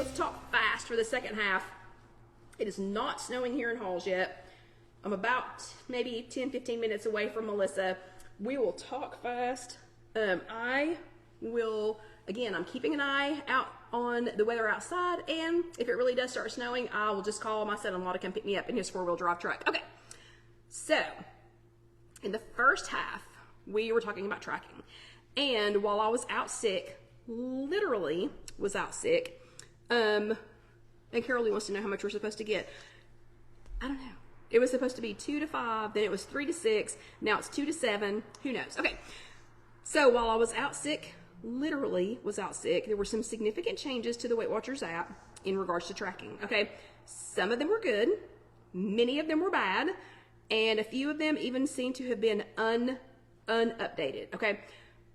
let's talk fast for the second half. It is not snowing here in Halls yet. I'm about maybe 10-15 minutes away from Melissa. We will talk fast. I will, again, I'm keeping an eye out on the weather outside, and if it really does start snowing, I will just call my son-in-law to come pick me up in his 4-wheel drive truck. Okay, so in the first half, we were talking about tracking. And while I was out sick, literally was out sick, and Carol Lee wants to know how much we're supposed to get. I don't know. It was supposed to be 2 to 5, then it was 3 to 6, now it's 2 to 7, who knows? Okay, so while I was out sick, literally was out sick, there were some significant changes to the Weight Watchers app in regards to tracking, okay? Some of them were good, many of them were bad, and a few of them even seem to have been unupdated, okay?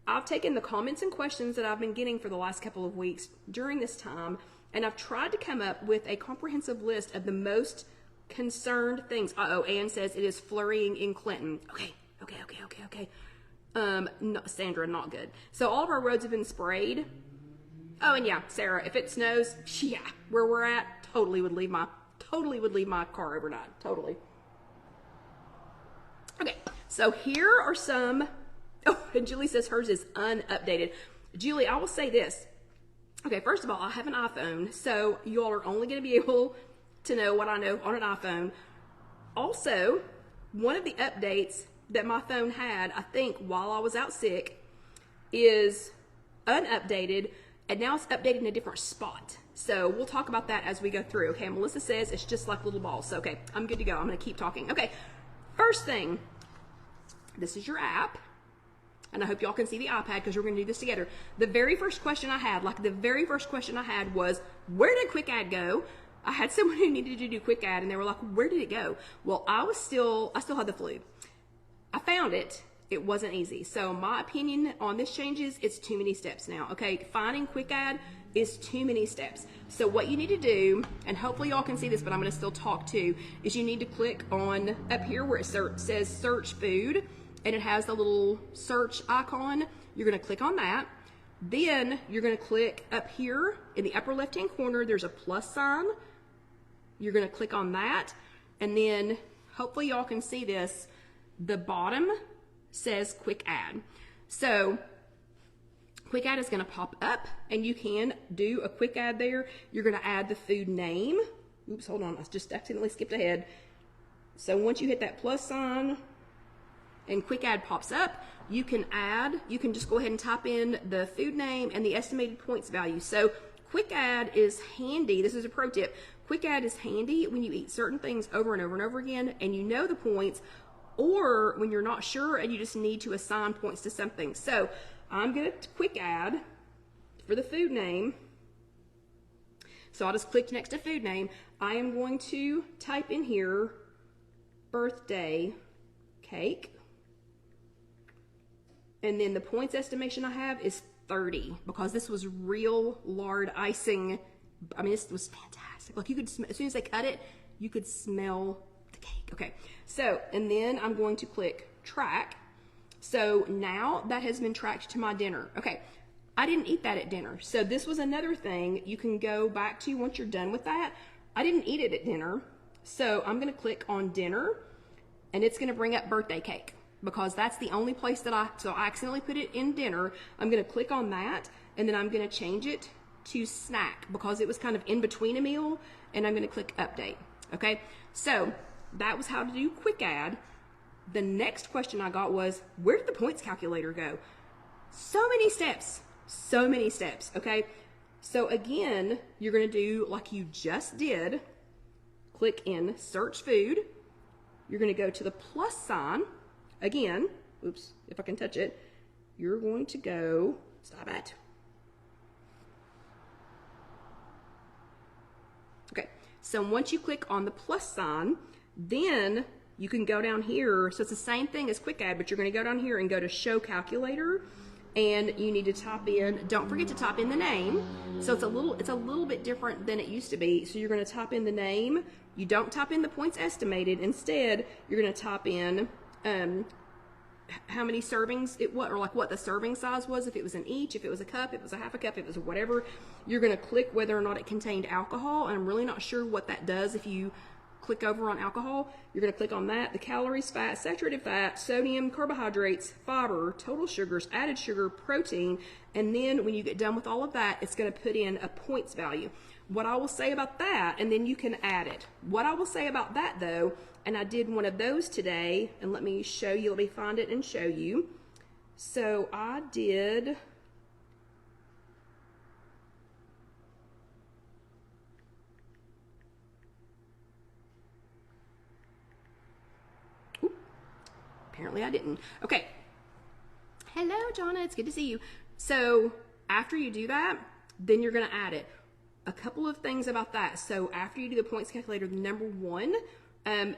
I've taken the comments and questions that I've been getting for the last couple of weeks during this time, and I've tried to come up with a comprehensive list of the most concerned things. Uh-oh, Ann says it is flurrying in Clinton. Okay. No, Sandra, not good. So all of our roads have been sprayed. Oh, and yeah, Sarah, if it snows, yeah, where we're at, totally would leave my car overnight, totally. Okay, so here are some, oh, and Julie says hers is unupdated. Julie, I will say this. Okay, first of all, I have an iPhone, so you all are only going to be able to know what I know on an iPhone. Also, one of the updates that my phone had, I think, while I was out sick, is unupdated, and now it's updated in a different spot. So we'll talk about that as we go through. Okay, Melissa says it's just like little balls. So, okay, I'm good to go. I'm going to keep talking. Okay, first thing, this is your app. And I hope y'all can see the iPad because we're going to do this together. The very first question I had, was, where did Quick Add go? I had someone who needed to do Quick Add, and they were like, where did it go? Well, I still had the flu. I found it. It wasn't easy. So my opinion on this change is it's too many steps now. Okay, finding Quick Add is too many steps. So what you need to do, and hopefully y'all can see this, but I'm going to still talk too, is you need to click on up here where it says search food, and it has the little search icon. You're going to click on that. Then you're going to click up here in the upper left hand corner. There's a plus sign. You're going to click on that, and then hopefully y'all can see this. The bottom says Quick Add. So Quick Add is going to pop up, and you can do a Quick Add there. You're going to add the food name. Oops, hold on, I just accidentally skipped ahead. So once you hit that plus sign and Quick Add pops up, you can just go ahead and type in the food name and the estimated points value. So Quick Add is handy. This is a pro tip. Quick Add is handy when you eat certain things over and over and over again and you know the points, or when you're not sure and you just need to assign points to something. So I'm going to Quick Add for the food name. So I just clicked next to food name. I am going to type in here birthday cake. And then the points estimation I have is 30 because this was real lard icing. I mean, this was fantastic. Like you could smell, as soon as they cut it, you could smell the cake. Okay, so, and then I'm going to click track. So now that has been tracked to my dinner. Okay, I didn't eat that at dinner. So this was another thing you can go back to once you're done with that. I didn't eat it at dinner. So I'm gonna click on dinner and it's gonna bring up birthday cake because that's the only place that so I accidentally put it in dinner. I'm gonna click on that and then I'm gonna change it to snack because it was kind of in between a meal, and I'm gonna click update. Okay, so that was how to do Quick Add. The next question I got was, where did the points calculator go? So many steps, okay? So again, you're gonna do like you just did, click in search food. You're gonna go to the plus sign. Again, oops, if I can touch it, you're going to go, stop it. Okay, so once you click on the plus sign, then you can go down here. So it's the same thing as Quick Add, but you're gonna go down here and go to show calculator, and you need to type in, don't forget to type in the name. So it's a little bit different than it used to be. So you're gonna type in the name. You don't type in the points estimated. Instead, you're gonna type in how many servings it was, or like what the serving size was, if it was an each, if it was a cup, if it was a half a cup, if it was whatever. You're going to click whether or not it contained alcohol, and I'm really not sure what that does if you click over on alcohol. You're going to click on that, the calories, fat, saturated fat, sodium, carbohydrates, fiber, total sugars, added sugar, protein, and then when you get done with all of that, it's going to put in a points value. What I will say about that, and then you can add it. What I will say about that though, and I did one of those today, and let me show you, let me find it and show you. So I did, apparently I didn't. Okay. Hello, Jonna. It's good to see you. So after you do that, then you're going to add it. A couple of things about that. So after you do the points calculator, number one,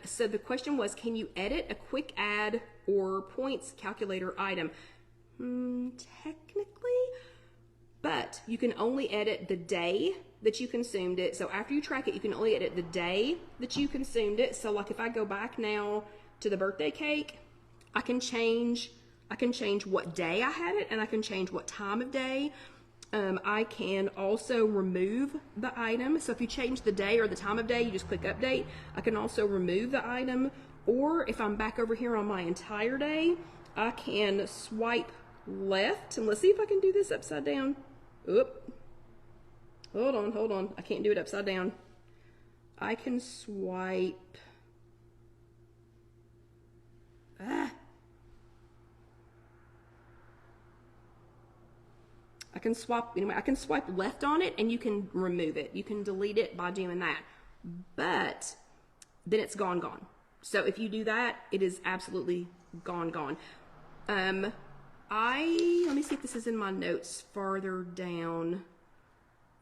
so the question was, can you edit a quick add or points calculator item? Technically, but you can only edit the day that you consumed it. So after you track it, you can only edit the day that you consumed it. So like if I go back now to the birthday cake, I can change what day I had it, and I can change what time of day. I can also remove the item. So if you change the day or the time of day, you just click update. I can also remove the item, or if I'm back over here on my entire day, I can swipe left, and let's see if I can do this upside down. Oop. Hold on. I can't do it upside down. I can swipe. I can swipe left on it, and you can remove it. You can delete it by doing that. But then it's gone. So if you do that, it is absolutely gone. Let me see if this is in my notes farther down.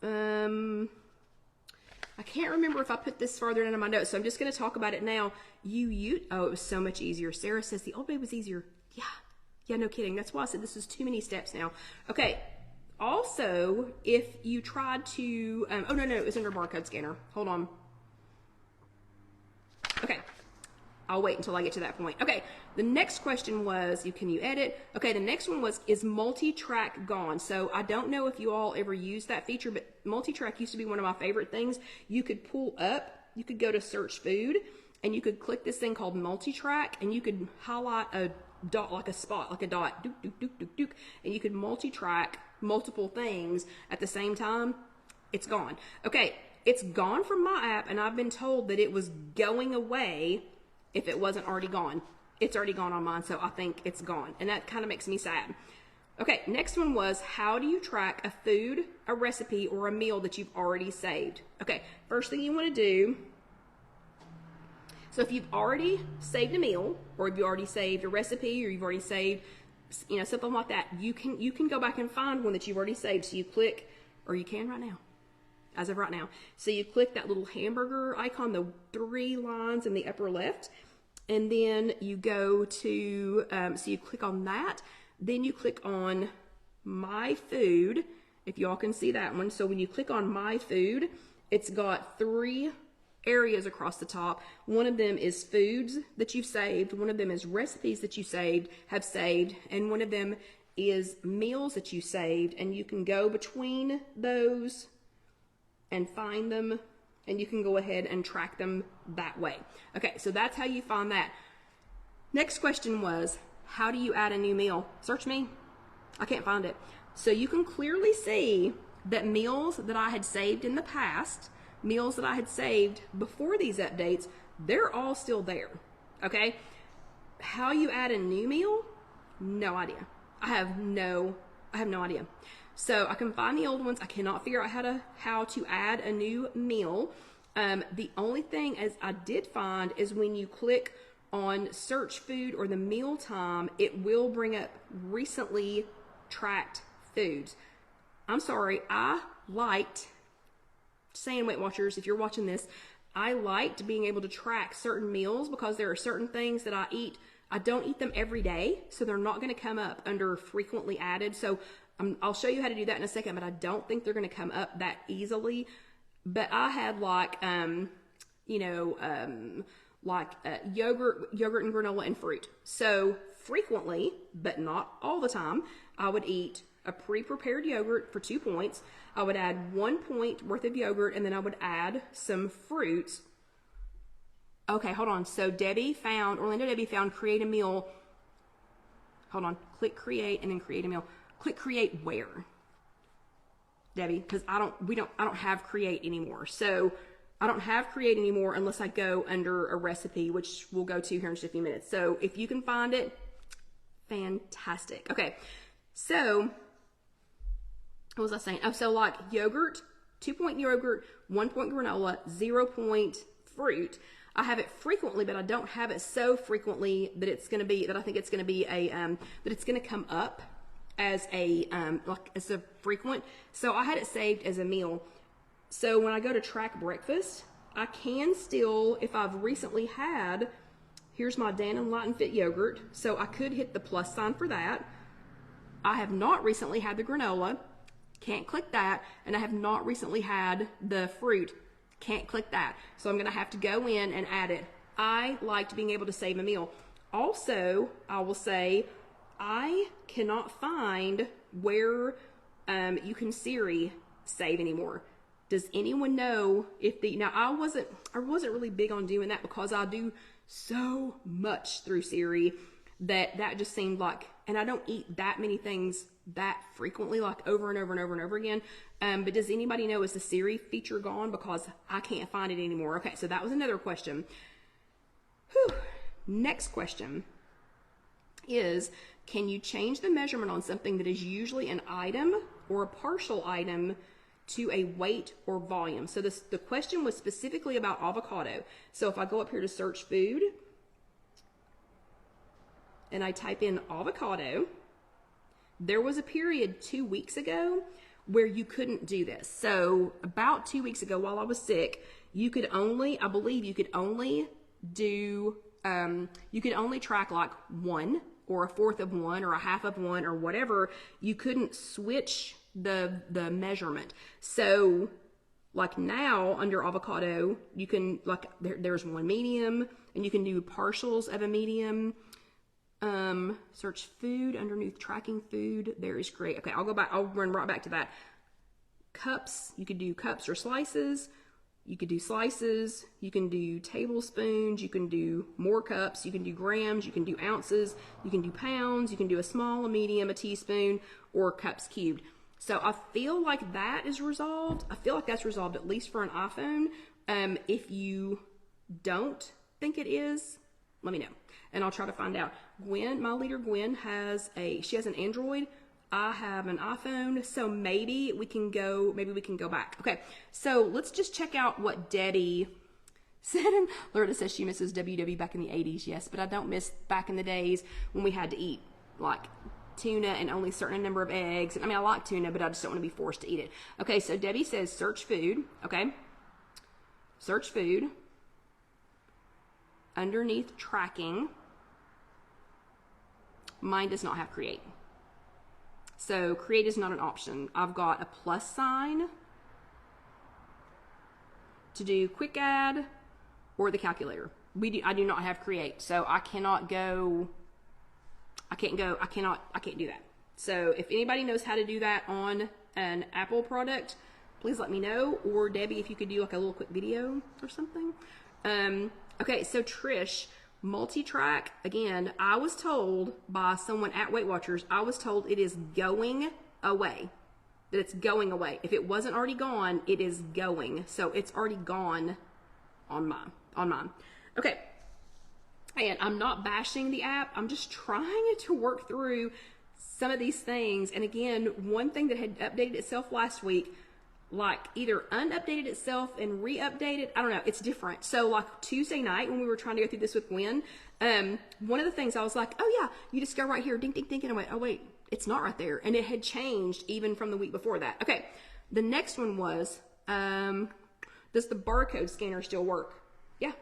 I can't remember if I put this farther down in my notes, so I'm just going to talk about it now. Oh, it was so much easier. Sarah says the old way was easier. Yeah, no kidding. That's why I said this is too many steps now. Okay. Also, if you tried to, oh no, it was under barcode scanner. Hold on. Okay. I'll wait until I get to that point. Okay. The next question was, can you edit? Okay. The next one was, is multi-track gone? So I don't know if you all ever used that feature, but multi-track used to be one of my favorite things. You could pull up, you could go to search food, and you could click this thing called multi-track, and you could highlight a dot, like a spot, like a dot, and you could multi-track multiple things at the same time. It's gone. Okay, it's gone from my app, and I've been told that it was going away if it wasn't already gone. It's already gone on mine, so I think it's gone, and that kind of makes me sad. Okay, next one was, how do you track a food, a recipe, or a meal that you've already saved? Okay, first thing you want to do, so if you've already saved a meal, or if you already saved a recipe, or you've already saved, something like that, you can go back and find one that you've already saved. So you click, or you can right now, as of right now. So you click that little hamburger icon, the 3 lines in the upper left, and then you go to, so you click on that, then you click on My Food, if y'all can see that one. So when you click on My Food, it's got 3 areas across the top. One of them is foods that you've saved, one of them is recipes that you have saved, and one of them is meals that you saved, and you can go between those and find them, and you can go ahead and track them that way. Okay, so that's how you find that. Next question was, how do you add a new meal? Search me. I can't find it. So you can clearly see that meals that I had saved in the past, meals that I had saved before these updates, they're all still there. Okay? How you add a new meal? No idea. I have no idea. So I can find the old ones. I cannot figure out how to add a new meal. The only thing as I did find is when you click on search food or the meal time, it will bring up recently tracked foods. I'm sorry, I liked saying, Weight Watchers, if you're watching this, I liked being able to track certain meals because there are certain things that I eat. I don't eat them every day, so they're not going to come up under frequently added. So I'll show you how to do that in a second, but I don't think they're going to come up that easily. But I had like, yogurt and granola and fruit. So frequently, but not all the time, I would eat a pre-prepared yogurt for 2 points. I would add 1 point worth of yogurt, and then I would add some fruits. Okay, hold on. So Orlando Debbie found create a meal. Hold on. Click create and then create a meal. Click create where? Debbie, because I don't have create anymore. So I don't have create anymore unless I go under a recipe, which we'll go to here in just a few minutes. So if you can find it, fantastic. Okay, so what was I saying? Oh, so like yogurt, 2 point yogurt, 1 point granola, 0 point fruit. I have it frequently, but I don't have it so frequently that it's going to be, that I think it's going to be a, that it's going to come up as a, like as a frequent. So I had it saved as a meal. So when I go to track breakfast, I can still, if I've recently had, here's my Dannon Light and Fit yogurt. So I could hit the plus sign for that. I have not recently had the granola. Can't click that. And I have not recently had the fruit. Can't click that. So I'm going to have to go in and add it. I liked being able to save a meal. Also, I will say, I cannot find where you can Siri save anymore. Does anyone know if now I wasn't really big on doing that because I do so much through Siri that just seemed like, and I don't eat that many things that frequently, like over and over and over and over again. But does anybody know, is the Siri feature gone? Because I can't find it anymore. Okay, so that was another question. Whew. Next question is, can you change the measurement on something that is usually an item or a partial item to a weight or volume? So the question was specifically about avocado. So if I go up here to search food and I type in avocado, there was a period 2 weeks ago where you couldn't do this. So about 2 weeks ago while I was sick, you could only, I believe you could only do, you could only track like 1 or a fourth of 1 or a half of 1 or whatever. You couldn't switch the measurement. So like now under avocado, you can, like there's 1 medium and you can do partials of a medium. Search food underneath tracking food. There is great. Okay, I'll go back. I'll run right back to that. Cups. You could do cups or slices. You could do slices. You can do tablespoons. You can do more cups. You can do grams. You can do ounces. You can do pounds. You can do a small, a medium, a teaspoon, or cups cubed. So I feel like that is resolved. I feel like that's resolved at least for an iPhone. If you don't think it is, let me know. And I'll try to find out. Gwen, my leader Gwen she has an Android. I have an iPhone, so maybe we can go back. Okay, so let's just check out what Debbie said. Loretta says she misses WW back in the 80s. Yes, but I don't miss back in the days when we had to eat like tuna and only a certain number of eggs. I mean, I like tuna, but I just don't want to be forced to eat it. Okay, so Debbie says search food. Okay, search food. Underneath tracking, mine does not have create. So create is not an option. I've got a plus sign to do quick add or the calculator. I do not have create. So I can't do that. So if anybody knows how to do that on an Apple product, please let me know. Or Debbie, if you could do like a little quick video or something. Okay, so Trish, multi-track, again, I was told by someone at Weight Watchers, I was told it is going away, that it's going away. If it wasn't already gone, it is going. So it's already gone on mine. Okay, and I'm not bashing the app. I'm just trying to work through some of these things. And again, one thing that had updated itself last week, like either unupdated itself and re-updated. I don't know. It's different. So like Tuesday night when we were trying to go through this with Gwen, one of the things I was like, oh yeah, you just go right here, ding, ding, ding. And I went, oh wait, it's not right there. And it had changed even from the week before that. Okay. The next one was, does the barcode scanner still work? Yeah.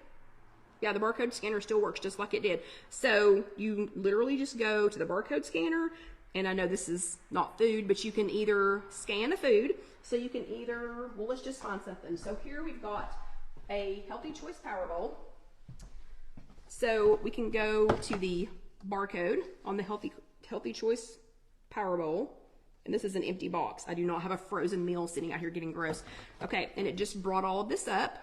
Yeah, the barcode scanner still works just like it did. So you literally just go to the barcode scanner, and I know this is not food, but you can either scan a food. So you can either, well, let's just find something. So here we've got a Healthy Choice Power Bowl. So we can go to the barcode on the Healthy Choice Power Bowl. And this is an empty box. I do not have a frozen meal sitting out here getting gross. Okay, and it just brought all of this up.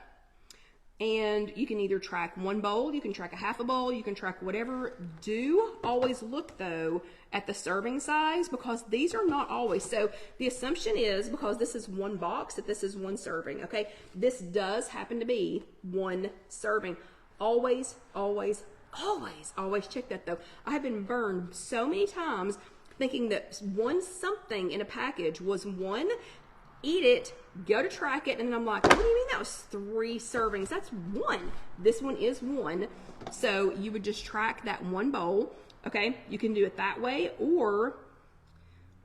And you can either track one bowl, you can track a half a bowl, you can track whatever. Do always look, though, at the serving size, because these are not always. So the assumption is, because this is one box, that this is one serving, okay? This does happen to be one serving. Always, always, always, always check that, though. I have been burned so many times thinking that one something in a package was one. Eat it, go to track it, and then I'm like, what do you mean that was 3 servings? That's one. This one is one. So you would just track that one bowl, okay? You can do it that way, or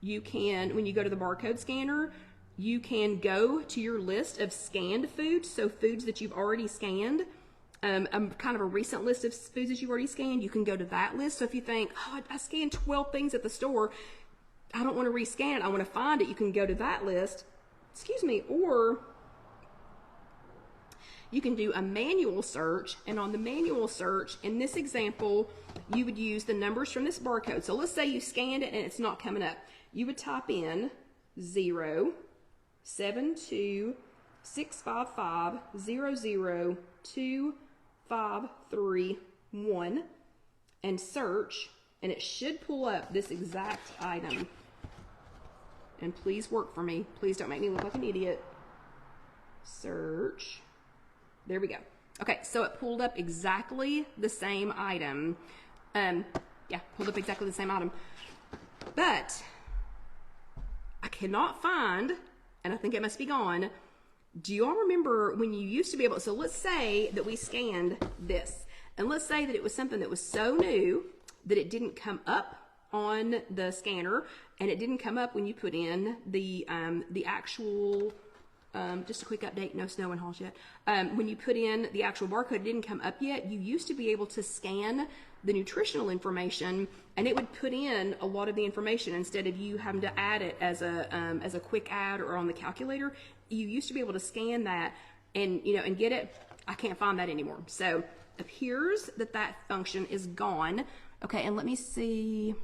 you can, when you go to the barcode scanner, you can go to your list of scanned foods, so foods that you've already scanned, kind of a recent list of foods that you've already scanned. You can go to that list. So if you think, oh, I scanned 12 things at the store, I don't want to rescan it, I want to find it, you can go to that list. Excuse me, or you can do a manual search, and on the manual search, in this example, you would use the numbers from this barcode. So let's say you scanned it and it's not coming up. You would type in 07265500253 and search, and it should pull up this exact item. And please work for me. Please don't make me look like an idiot. Search. There we go. Okay, so it pulled up exactly the same item. Yeah, pulled up exactly the same item. But I cannot find, and I think it must be gone. Do you all remember when you used to be able, so let's say that we scanned this, and let's say that it was something that was so new that it didn't come up on the scanner, and it didn't come up when you put in the actual, just a quick update, no snow in Halls yet. When you put in the actual barcode, it didn't come up yet. You used to be able to scan the nutritional information, and it would put in a lot of the information instead of you having to add it as a quick add or on the calculator. You used to be able to scan that and and get it. I can't find that anymore. So it appears that that function is gone. Okay, and let me see.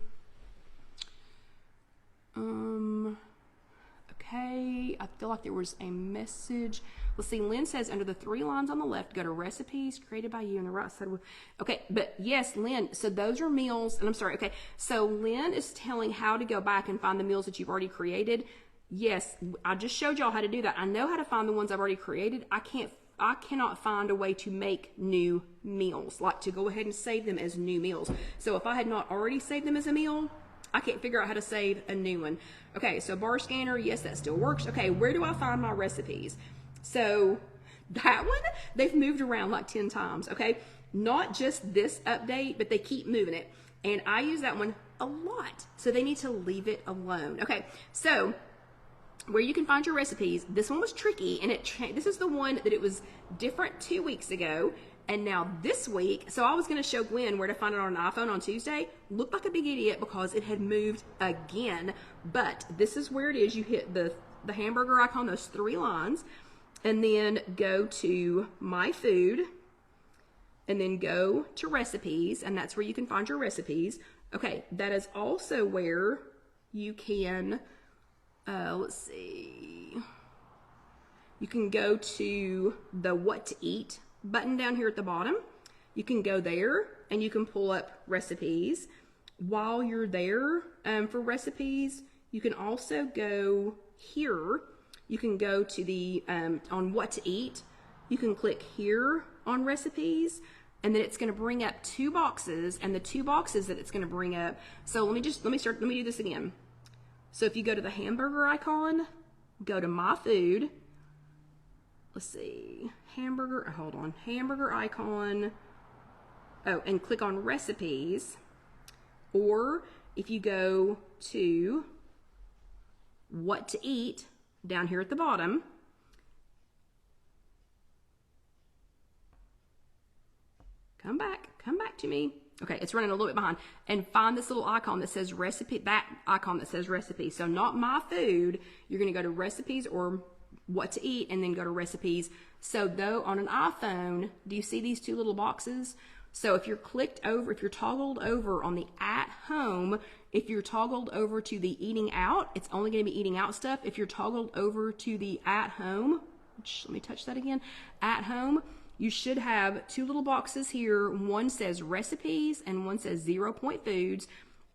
Okay, I feel like there was a message. Let's see, Lynn says under the 3 lines on the left, go to recipes created by you on the right side. Okay, but yes, Lynn, so those are meals, and I'm sorry, okay, so Lynn is telling how to go back and find the meals that you've already created. Yes, I just showed y'all how to do that. I know how to find the ones I've already created. I cannot find a way to make new meals, like to go ahead and save them as new meals. So if I had not already saved them as a meal, I can't figure out how to save a new one. Okay, so bar scanner, yes, that still works. Okay, where do I find my recipes? So that one, they've moved around like 10 times, okay? Not just this update, but they keep moving it. And I use that one a lot, so they need to leave it alone. Okay, so where you can find your recipes, this one was tricky, and this is the one that it was different 2 weeks ago, and now this week, so I was going to show Gwen where to find it on an iPhone on Tuesday. Looked like a big idiot because it had moved again, but this is where it is. You hit the hamburger icon, those 3 lines, and then go to My Food, and then go to Recipes, and that's where you can find your recipes. Okay, that is also where you can, let's see, you can go to the What to Eat button down here at the bottom. You can go there and you can pull up recipes. While you're there for recipes, you can also go here. You can go to the on What to Eat. You can click here on recipes, and then it's going to bring up 2 boxes, and the 2 boxes that it's going to bring up. So let me do this again. So if you go to the hamburger icon, go to My Food. Let's see, hamburger icon, oh, and click on recipes, or if you go to What to Eat down here at the bottom, come back to me. Okay, it's running a little bit behind, and find this little icon that says recipe, that icon that says recipe. So not My Food, you're gonna go to recipes or What to Eat, and then go to recipes. So though on an iPhone, do you see these 2 little boxes? So if you're toggled over on the at home, if you're toggled over to the eating out, it's only going to be eating out stuff. If you're toggled over to the at home, which, let me touch that again, at home, you should have two little boxes here. One says recipes and one says 0 Point Foods.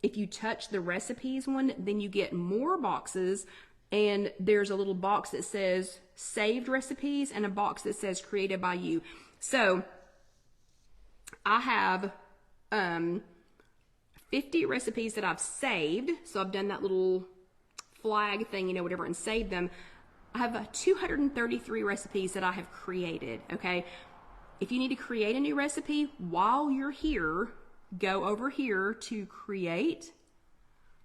If you touch the recipes one, then you get more boxes, and there's a little box that says saved recipes and a box that says created by you. So I have 50 recipes that I've saved. So I've done that little flag thing, whatever, and saved them. I have 233 recipes that I have created, okay? If you need to create a new recipe while you're here, go over here to create,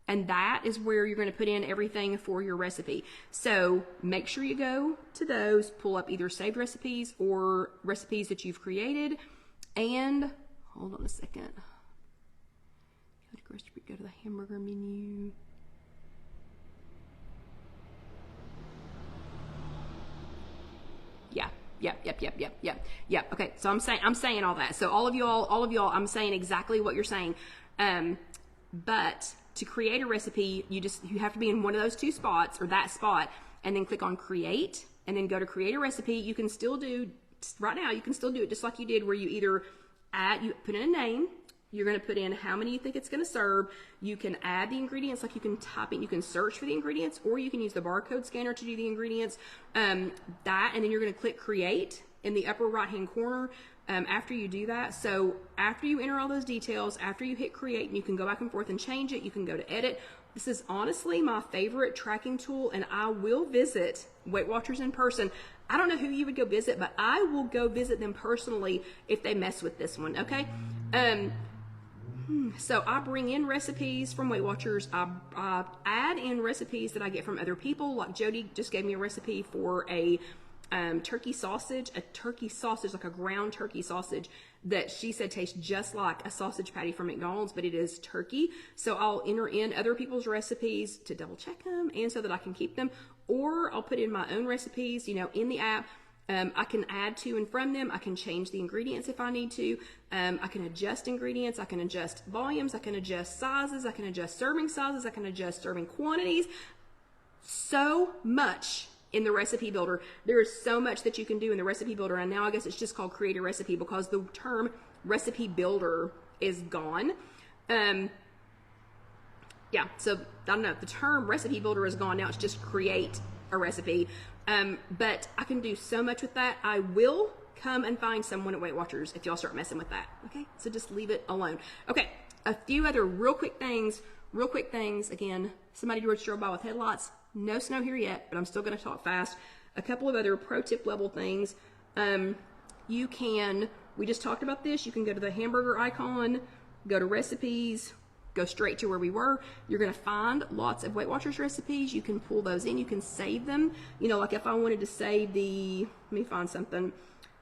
and that is where you're going to put in everything for your recipe. So make sure you go to those, pull up either saved recipes or recipes that you've created, and hold on a second. Go to the hamburger menu. Yeah. Okay, so I'm saying all that. So all of y'all, I'm saying exactly what you're saying. But to create a recipe, you have to be in one of those two spots, or that spot, and then click on create, and then go to create a recipe. You can still do, right now, you can still do it just like you did, where you either you put in a name, you're going to put in how many you think it's going to serve. You can add the ingredients, like you can type in, you can search for the ingredients, or you can use the barcode scanner to do the ingredients. And then you're going to click create in the upper right hand corner after you do that. So after you enter all those details, after you hit create, and you can go back and forth and change it, you can go to edit. This is honestly my favorite tracking tool, and I will visit Weight Watchers in person. I don't know who you would go visit, but I will go visit them personally if they mess with this one, okay? So I bring in recipes from Weight Watchers. I add in recipes that I get from other people. Like Jody just gave me a recipe for a turkey sausage, like a ground turkey sausage that she said tastes just like a sausage patty from McDonald's, but it is turkey. So I'll enter in other people's recipes to double check them and so that I can keep them, or I'll put in my own recipes, in the app. I can add to and from them. I can change the ingredients if I need to. I can adjust ingredients. I can adjust volumes. I can adjust sizes. I can adjust serving sizes. I can adjust serving quantities. So much in the recipe builder. There is so much that you can do in the recipe builder. And now I guess it's just called Create a Recipe because the term recipe builder is gone. Yeah, so I don't know. The term recipe builder is gone. Now it's just create a recipe. But I can do so much with that. I will come and find someone at Weight Watchers if y'all start messing with that. Okay, so just leave it alone. Okay, a few other real quick things. Again, somebody drove strobe by with headlights. No snow here yet, but I'm still going to talk fast. A couple of other pro tip level things. We just talked about this. You can go to the hamburger icon, go to recipes, go straight to where we were. You're going to find lots of Weight Watchers recipes. You can pull those in. You can save them. Like if I wanted to save let me find something,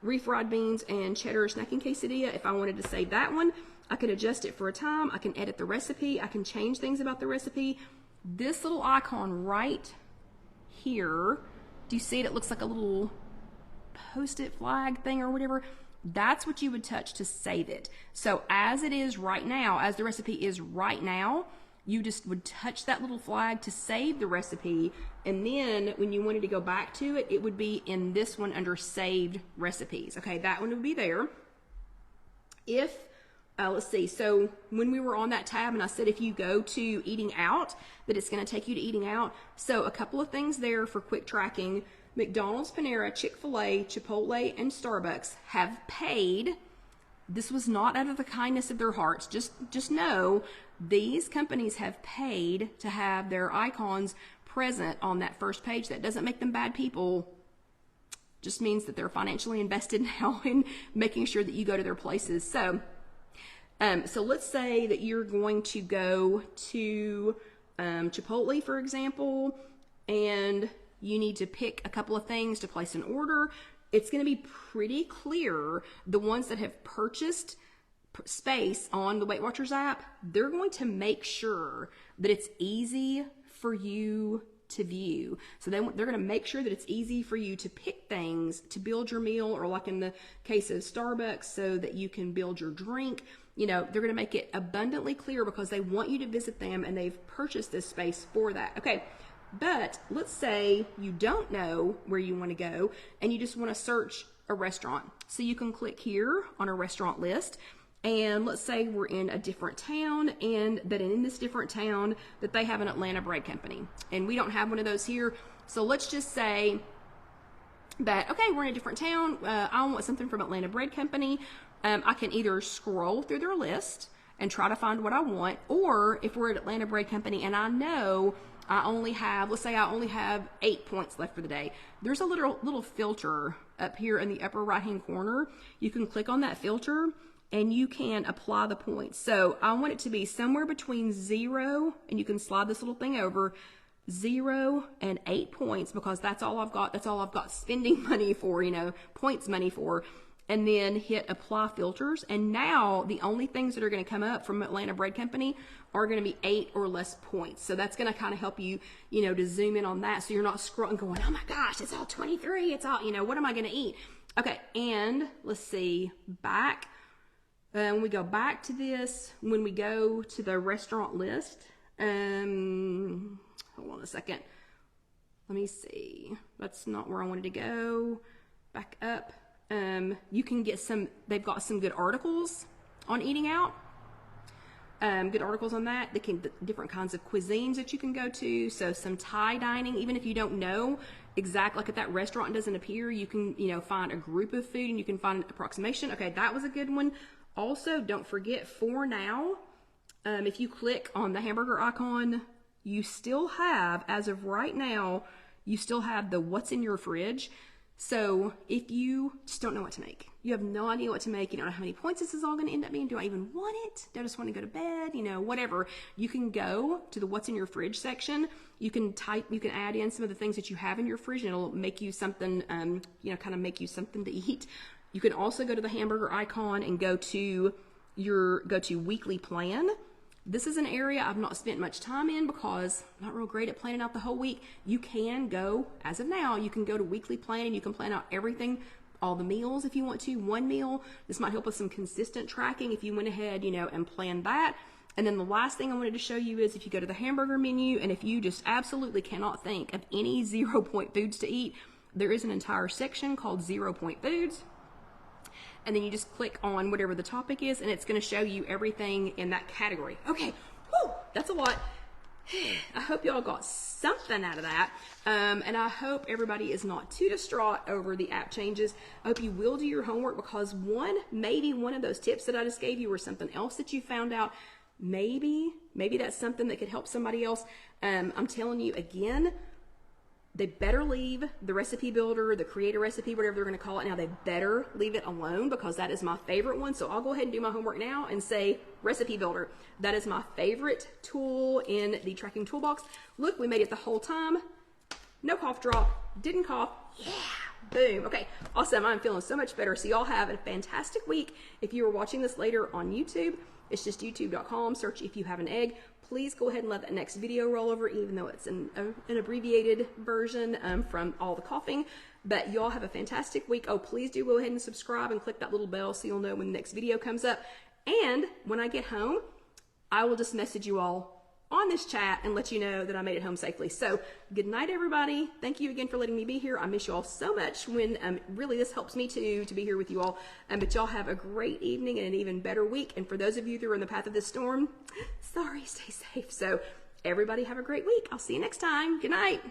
refried beans and cheddar snacking quesadilla. If I wanted to save that one, I can adjust it for a time. I can edit the recipe. I can change things about the recipe. This little icon right here, do you see it? It looks like a little post-it flag thing or whatever. That's what you would touch to save it. So as it is right now, as the recipe is right now, you just would touch that little flag to save the recipe. And then when you wanted to go back to it, it would be in this one under saved recipes. Okay, that one would be there. Let's see, so when we were on that tab and I said if you go to eating out, that it's going to take you to eating out. So a couple of things there for quick tracking. McDonald's, Panera, Chick-fil-A, Chipotle, and Starbucks have paid. This was not out of the kindness of their hearts. Just know these companies have paid to have their icons present on that first page. That doesn't make them bad people. Just means that they're financially invested now in making sure that you go to their places. So let's say that you're going to go to Chipotle, for example, and you need to pick a couple of things to place an order. It's going to be pretty clear. The ones that have purchased space on the Weight Watchers app, they're going to make sure that it's easy for you to view. So they're going to make sure that it's easy for you to pick things to build your meal, or like in the case of Starbucks, so that you can build your drink. You know, they're going to make it abundantly clear because they want you to visit them and they've purchased this space for that. Okay. But let's say you don't know where you want to go and you just want to search a restaurant. So you can click here on a restaurant list, and let's say we're in a different town, and that in this different town that they have an Atlanta bread company, and we don't have one of those here. So let's just say that, okay, we're in a different town. I want something from Atlanta bread company. I can either scroll through their list and try to find what I want, or if we're at Atlanta bread company and I know I only have, let's say I only have 8 points left for the day. There's a little filter up here in the upper right hand corner. You can click on that filter and you can apply the points. So I want it to be somewhere between 0, and you can slide this little thing over, 0 and 8 points, because that's all I've got. That's all I've got spending money for, you know, points money for. And then hit apply filters. And now the only things that are going to come up from Atlanta Bread Company are going to be 8 or less points. So that's going to kind of help you, you know, to zoom in on that. So you're not scrolling going, oh my gosh, it's all 23. It's all, you know, what am I going to eat? Okay. And let's see, back, when we go back to this, when we go to the restaurant list, hold on a second. Let me see. That's not where I wanted to go. Back up. You can get some, they've got some good articles on eating out. Good articles on that. The different kinds of cuisines that you can go to. So some Thai dining, even if you don't know exactly, like if that restaurant doesn't appear, you can, you know, find a group of food and you can find an approximation. Okay, that was a good one. Also, don't forget for now, if you click on the hamburger icon, you still have, as of right now, you still have the what's in your fridge. So if you just don't know what to make, you have no idea what to make, you don't know how many points this is all going to end up being, do I even want it? Do I just want to go to bed? You know, whatever. You can go to the what's in your fridge section. You can add in some of the things that you have in your fridge, and it'll make you something, you know, kind of make you something to eat. You can also go to the hamburger icon and go to weekly plan. This is an area I've not spent much time in because I'm not real great at planning out the whole week. You can go, as of now, you can go to weekly plan and you can plan out everything, all the meals if you want to, one meal. This might help with some consistent tracking if you went ahead, you know, and planned that. And then the last thing I wanted to show you is if you go to the hamburger menu, and if you just absolutely cannot think of any 0 point foods to eat, there is an entire section called 0 point foods. And then you just click on whatever the topic is, and it's going to show you everything in that category. Okay, whew, that's a lot. I hope y'all got something out of that. And I hope everybody is not too distraught over the app changes. I hope you will do your homework, because maybe one of those tips that I just gave you or something else that you found out, maybe that's something that could help somebody else. I'm telling you again, they better leave the recipe builder, the creator recipe, whatever they're going to call it now, they better leave it alone, because that is my favorite one. So I'll go ahead and do my homework now and say recipe builder. That is my favorite tool in the tracking toolbox. Look, we made it the whole time. No cough drop. Didn't cough. Yeah. Boom. Okay. Awesome. I'm feeling so much better. So y'all have a fantastic week. If you are watching this later on YouTube, it's just youtube.com. Search If You Have an Egg. Please go ahead and let that next video roll over, even though it's an abbreviated version from all the coughing. But y'all have a fantastic week. Oh, please do go ahead and subscribe and click that little bell so you'll know when the next video comes up. And when I get home, I will just message you all on this chat and let you know that I made it home safely. So good night, everybody. Thank you again for letting me be here. I miss you all so much. When really this helps me to be here with you all. But y'all have a great evening and an even better week. And for those of you that are in the path of this storm, sorry, stay safe. So everybody have a great week. I'll see you next time. Good night.